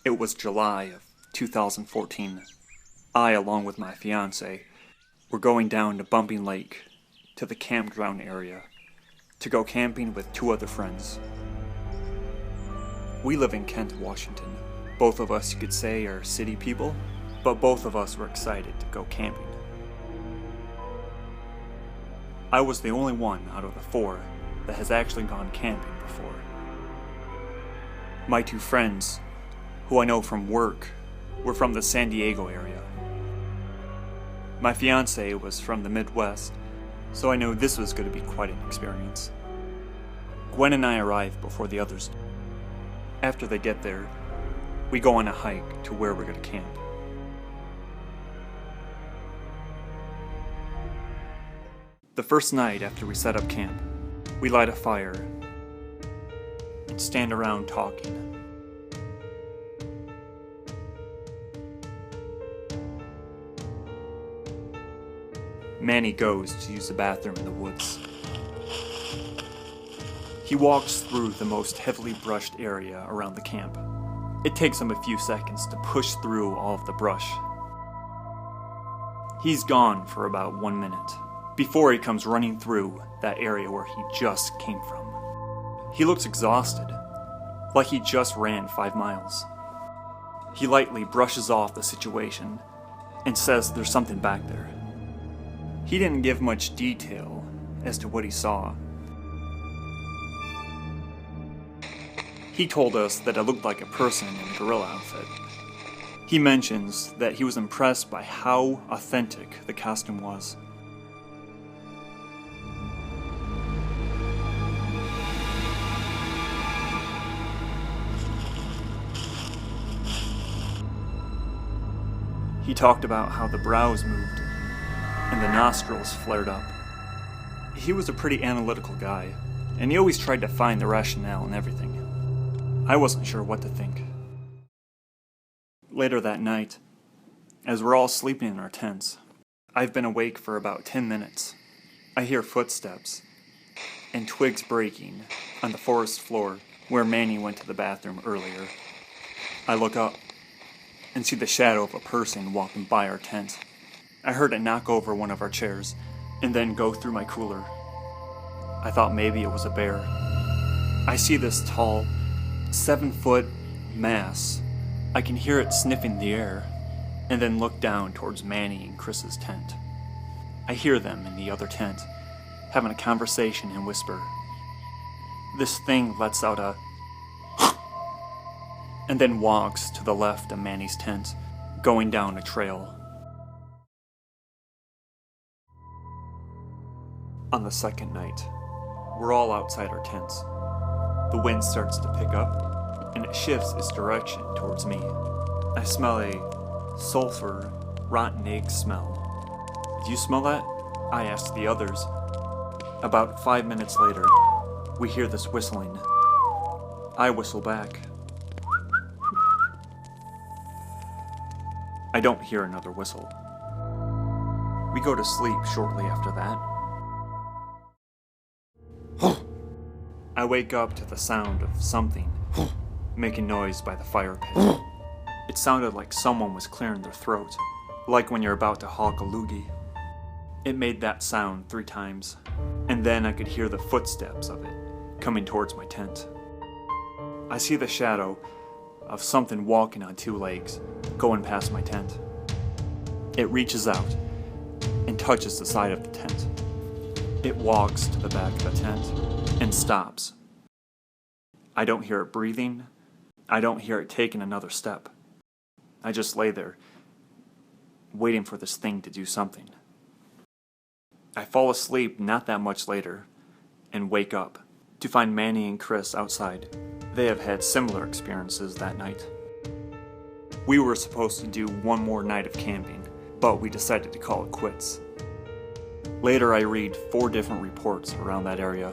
It was July of 2014. I, along with my fiance, were going down to Bumping Lake, to the campground area, to go camping with two other friends. We live in Kent, Washington. Both of us, you could say, are city people, but both of us were excited to go camping. I was the only one out of the four that has actually gone camping before. My two friends, who I know from work, were from the San Diego area. My fiance was from the Midwest, so I knew this was going to be quite an experience. Gwen and I arrive before the others. After they get there, we go on a hike to where we're going to camp. The first night after we set up camp, we light a fire and stand around talking. Manny goes to use the bathroom in the woods. He walks through the most heavily brushed area around the camp. It takes him a few seconds to push through all of the brush. He's gone for about 1 minute before he comes running through that area where he just came from. He looks exhausted, like he just ran 5 miles. He lightly brushes off the situation and says there's something back there. He didn't give much detail as to what he saw. He told us that it looked like a person in a gorilla outfit. He mentions that he was impressed by how authentic the costume was. He talked about how the brows moved and the nostrils flared up. He was a pretty analytical guy, and he always tried to find the rationale in everything. I wasn't sure what to think. Later that night, as we're all sleeping in our tents, I've been awake for about 10 minutes. I hear footsteps and twigs breaking on the forest floor where Manny went to the bathroom earlier. I look up and see the shadow of a person walking by our tent. I heard it knock over one of our chairs and then go through my cooler. I thought maybe it was a bear. I see this tall, 7-foot mass. I can hear it sniffing the air, and then look down towards Manny and Chris's tent. I hear them in the other tent, having a conversation and whisper. This thing lets out a and then walks to the left of Manny's tent, going down a trail. On the second night, we're all outside our tents. The wind starts to pick up, and it shifts its direction towards me. I smell a sulfur, rotten egg smell. Do you smell that? I ask the others. About 5 minutes later, we hear this whistling. I whistle back. I don't hear another whistle. We go to sleep shortly after that. I wake up to the sound of something making noise by the fire pit. It sounded like someone was clearing their throat, like when you're about to hawk a loogie. It made that sound 3 times, and then I could hear the footsteps of it coming towards my tent. I see the shadow of something walking on 2 legs, going past my tent. It reaches out and touches the side of the tent. It walks to the back of the tent and stops. I don't hear it breathing. I don't hear it taking another step. I just lay there, waiting for this thing to do something. I fall asleep not that much later, and wake up to find Manny and Chris outside. They have had similar experiences that night. We were supposed to do 1 more night of camping, but we decided to call it quits. Later I read 4 different reports around that area